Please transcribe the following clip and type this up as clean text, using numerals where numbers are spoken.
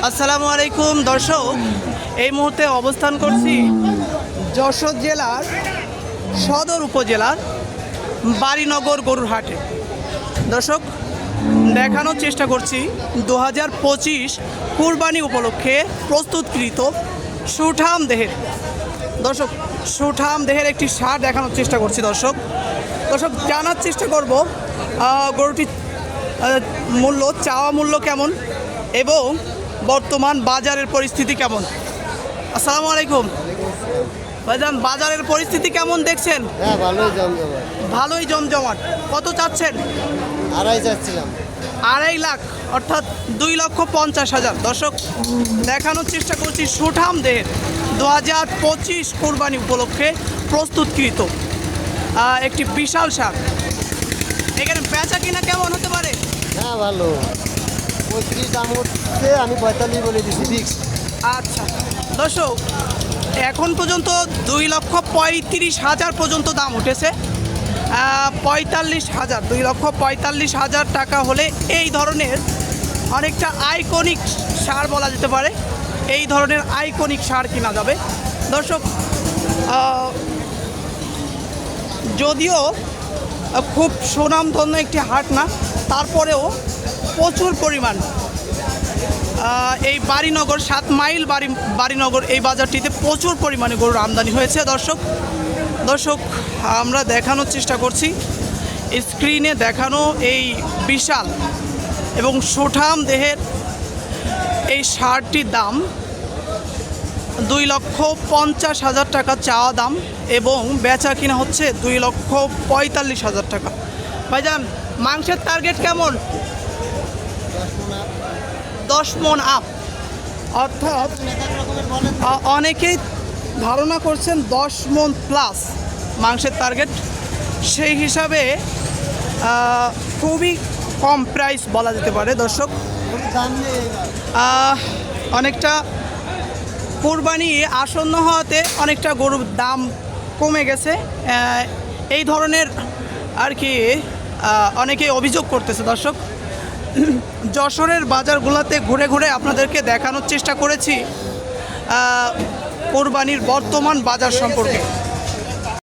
আসসালামু আলাইকুম দর্শক, এই মুহূর্তে অবস্থান করছি যশোর জেলার সদর উপজেলার বাড়িনগর গরুর হাটে। দর্শক, দেখানোর চেষ্টা করছি 2025 কুরবানি উপলক্ষে প্রস্তুতকৃত সুঠাম দেহের সুঠাম দেহের একটি ষাঁড় দেখানোর চেষ্টা করছি। দর্শক জানার চেষ্টা করব গরুটির মূল্য, চাওয়া মূল্য কেমন এবং বর্তমান বাজারের পরিস্থিতি কেমন। আসসালামু আলাইকুম ভাইজান, বাজারের পরিস্থিতি কেমন দেখছেন? হ্যাঁ, ভালোই জমজমাট। কত চাচ্ছেন? আড়াই চাচ্ছিলাম। 2.5 লাখ, অর্থাৎ 2,50,000। দর্শক, দেখানোর চেষ্টা করছি সুঠাম দেহের 2025 কুরবানি উপলক্ষে প্রস্তুতকৃত একটি বিশাল ষাঁড়। এখানে বেচা কিনা কেমন হতে পারে? হ্যাঁ, ভালো। 35 দাম হচ্ছে, আমি 45 বলে দিচ্ছি ফিক্স। আচ্ছা দর্শক, এখন পর্যন্ত 2,35,000 পর্যন্ত দাম উঠেছে। 45,000, 2,45,000 টাকা হলে এই ধরনের অনেকটা আইকনিক ষাঁড় বলা যেতে পারে, এই ধরনের আইকনিক ষাঁড় কেনা যাবে। দর্শক, যদিও খুব সুনামধন্য একটি হাট না, তারপরেও প্রচুর পরিমাণ এই বাড়িনগর 7 মাইল বাড়িনগর এই বাজারটিতে প্রচুর পরিমাণে গরুর আমদানি হয়েছে। দর্শক আমরা দেখানোর চেষ্টা করছি, স্ক্রিনে দেখানো এই বিশাল এবং সুঠাম দেহের এই ষাঁড়টির দাম 2,50,000 টাকা চাওয়া দাম এবং বেচা কিনা হচ্ছে 2,45,000 টাকা। ভাইজান, মাংসের টার্গেট কেমন? 10 মণ আপ, অর্থাৎ অনেকেই ধারণা করছেন 10 মণ প্লাস মাংসের টার্গেট। সেই হিসাবে খুবই কম প্রাইস বলা যেতে পারে। দর্শক, অনেকটা কুরবানি আসন্ন হওয়াতে অনেকটা গরুর দাম কমে গেছে, এই ধরনের আর কি অনেকেই অভিযোগ করতেছে। দর্শক, যশোরের বাজারগুলোতে ঘুরে ঘুরে আপনাদেরকে দেখানোর চেষ্টা করেছি কুরবানির বর্তমান বাজার সম্পর্কে।